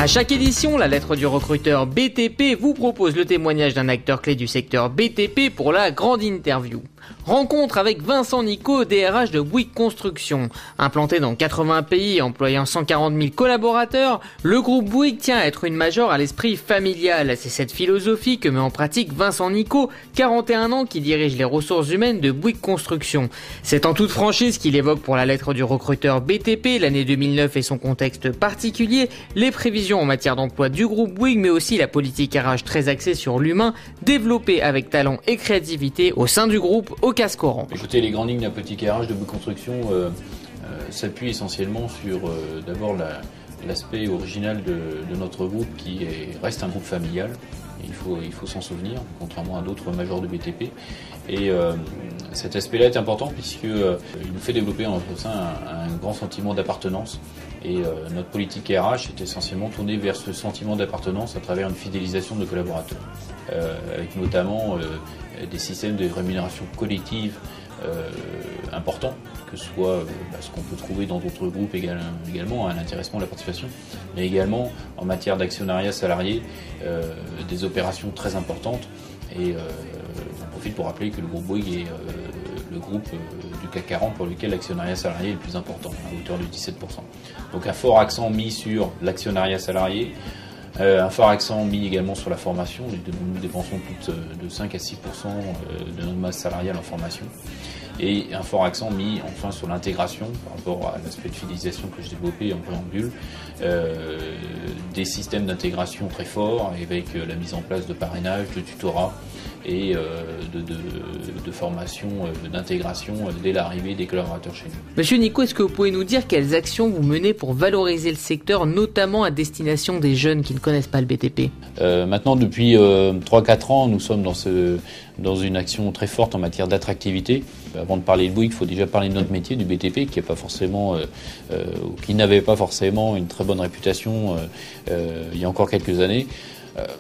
À chaque édition, la lettre du recruteur BTP vous propose le témoignage d'un acteur clé du secteur BTP pour la grande interview. Rencontre avec Vincent Nicot, DRH de Bouygues Construction. Implanté dans 80 pays et employant 140 000 collaborateurs, le groupe Bouygues tient à être une major à l'esprit familial. C'est cette philosophie que met en pratique Vincent Nicot, 41 ans, qui dirige les ressources humaines de Bouygues Construction. C'est en toute franchise qu'il évoque pour la lettre du recruteur BTP l'année 2009 et son contexte particulier, les prévisions en matière d'emploi du groupe Bouygues, mais aussi la politique RH très axée sur l'humain, développée avec talent et créativité au sein du groupe au casque orange. Écoutez, les grandes lignes de la politique RH de Bouygues Construction s'appuient essentiellement sur d'abord l'aspect original de notre groupe qui reste un groupe familial. Il faut s'en souvenir, contrairement à d'autres majors de BTP. Et cet aspect-là est important puisqu'il nous fait développer en notre sein un grand sentiment d'appartenance. Et notre politique RH est essentiellement tournée vers ce sentiment d'appartenance à travers une fidélisation de nos collaborateurs, avec notamment des systèmes de rémunération collective importants, que ce soit ce qu'on peut trouver dans d'autres groupes également, l'intéressement, la participation, mais également en matière d'actionnariat salarié, des opérations très importantes. Et j'en profite pour rappeler que le groupe Bouygues est le groupe du CAC 40 pour lequel l'actionnariat salarié est le plus important, à hauteur de 17%. Donc un fort accent mis sur l'actionnariat salarié, un fort accent mis également sur la formation. Nous dépensons plus de 5 à 6% de notre masse salariale en formation. Et un fort accent mis enfin sur l'intégration par rapport à l'aspect de fidélisation que j'ai développé en préambule, des systèmes d'intégration très forts avec la mise en place de parrainage, de tutorat et de formation, d'intégration dès l'arrivée des collaborateurs chez nous. Monsieur Nicot, est-ce que vous pouvez nous dire quelles actions vous menez pour valoriser le secteur, notamment à destination des jeunes qui ne connaissent pas le BTP ? Maintenant, depuis 3-4 ans, nous sommes dans une action très forte en matière d'attractivité. Avant de parler de Bouygues, il faut déjà parler de notre métier, du BTP, qui n'avait pas forcément une très bonne réputation il y a encore quelques années.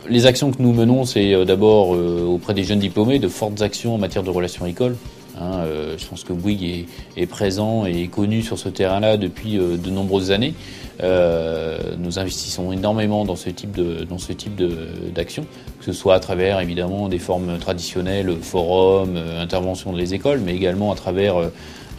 Les actions que nous menons, c'est d'abord auprès des jeunes diplômés, de fortes actions en matière de relations écoles. Je pense que Bouygues est présent et est connu sur ce terrain-là depuis de nombreuses années. Nous investissons énormément dans ce type d'action, que ce soit à travers évidemment des formes traditionnelles, forums, interventions dans les écoles, mais également à travers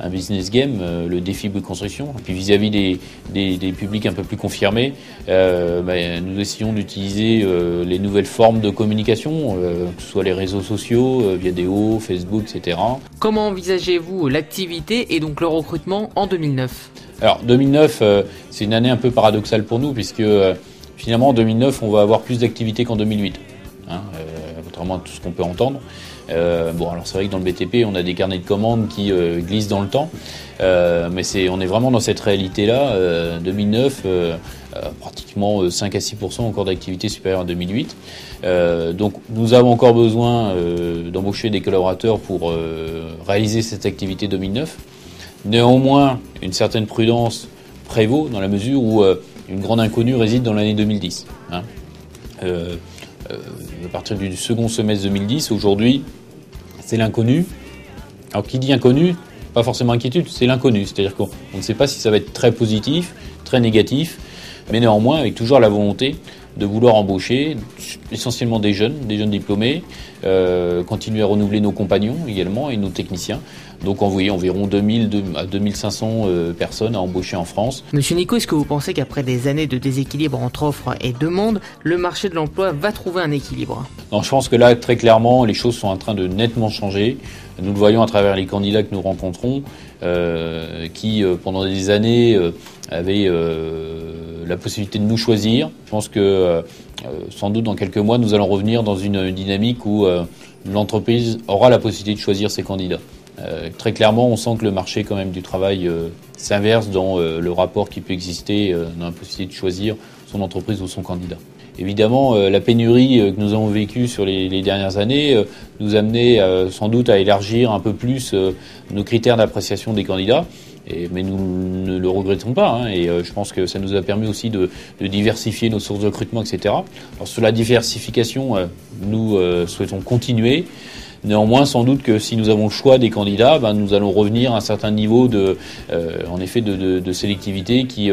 un business game, le défi Bouygues Construction. Et puis vis-à-vis des publics un peu plus confirmés, nous essayons d'utiliser les nouvelles formes de communication, que ce soit les réseaux sociaux, vidéo, Facebook, etc. Comment envisagez-vous l'activité et donc le recrutement en 2009 ? Alors 2009, c'est une année un peu paradoxale pour nous puisque finalement en 2009, on va avoir plus d'activité qu'en 2008, contrairement à tout ce qu'on peut entendre. Alors c'est vrai que dans le BTP, on a des carnets de commandes qui glissent dans le temps, mais on est vraiment dans cette réalité-là. 2009, pratiquement 5 à 6% encore d'activité supérieure à 2008. Donc nous avons encore besoin d'embaucher des collaborateurs pour réaliser cette activité 2009. Néanmoins, une certaine prudence prévaut dans la mesure où une grande inconnue réside dans l'année 2010. À partir du second semestre 2010, aujourd'hui, c'est l'inconnu. Alors qui dit inconnu, pas forcément inquiétude, c'est l'inconnu. C'est-à-dire qu'on ne sait pas si ça va être très positif, très négatif, mais néanmoins avec toujours la volonté de vouloir embaucher essentiellement des jeunes diplômés, continuer à renouveler nos compagnons également et nos techniciens. Donc envoyer environ 2000 à 2500 personnes à embaucher en France. Monsieur Nicot, est-ce que vous pensez qu'après des années de déséquilibre entre offre et demande, le marché de l'emploi va trouver un équilibre ? Non, je pense que là, très clairement, les choses sont en train de nettement changer. Nous le voyons à travers les candidats que nous rencontrons, qui pendant des années avaient la possibilité de nous choisir. Je pense que sans doute dans quelques mois, nous allons revenir dans une dynamique où l'entreprise aura la possibilité de choisir ses candidats. Très clairement, on sent que le marché quand même du travail s'inverse dans le rapport qui peut exister dans la possibilité de choisir son entreprise ou son candidat. Évidemment, la pénurie que nous avons vécue sur les dernières années nous amenait sans doute à élargir un peu plus nos critères d'appréciation des candidats. Mais nous ne le regrettons pas, et je pense que ça nous a permis aussi de diversifier nos sources de recrutement, etc. Alors sur la diversification, nous souhaitons continuer. Néanmoins, sans doute que si nous avons le choix des candidats, nous allons revenir à un certain niveau de sélectivité qui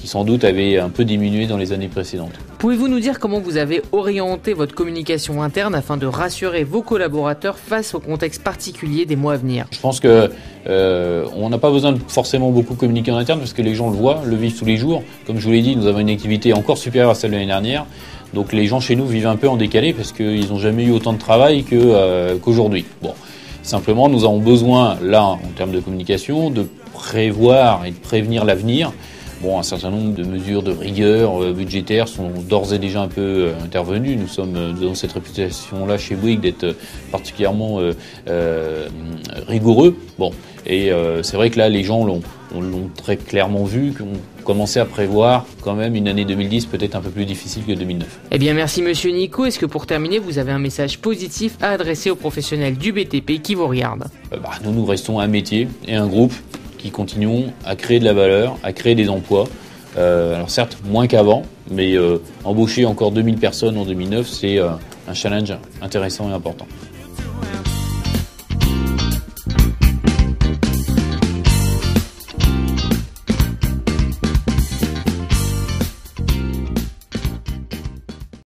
sans doute avait un peu diminué dans les années précédentes. Pouvez-vous nous dire comment vous avez orienté votre communication interne afin de rassurer vos collaborateurs face au contexte particulier des mois à venir ? Je pense que on n'a pas besoin de forcément beaucoup communiquer en interne parce que les gens le voient, le vivent tous les jours. Comme je vous l'ai dit, nous avons une activité encore supérieure à celle de l'année dernière. Donc les gens chez nous vivent un peu en décalé parce qu'ils n'ont jamais eu autant de travail qu'aujourd'hui. Bon, simplement, nous avons besoin, là, en termes de communication, de prévoir et de prévenir l'avenir. Bon, un certain nombre de mesures de rigueur budgétaire sont d'ores et déjà un peu intervenues. Nous avons cette réputation-là chez Bouygues d'être particulièrement rigoureux. Bon, et c'est vrai que là, les gens l'ont très clairement vu, qu'on commençait à prévoir quand même une année 2010 peut-être un peu plus difficile que 2009. Eh bien, merci Monsieur Nico. Est-ce que pour terminer, vous avez un message positif à adresser aux professionnels du BTP qui vous regardent ? Nous restons un métier et un groupe qui continuons à créer de la valeur, à créer des emplois. Alors certes, moins qu'avant, mais embaucher encore 2000 personnes en 2009, c'est un challenge intéressant et important.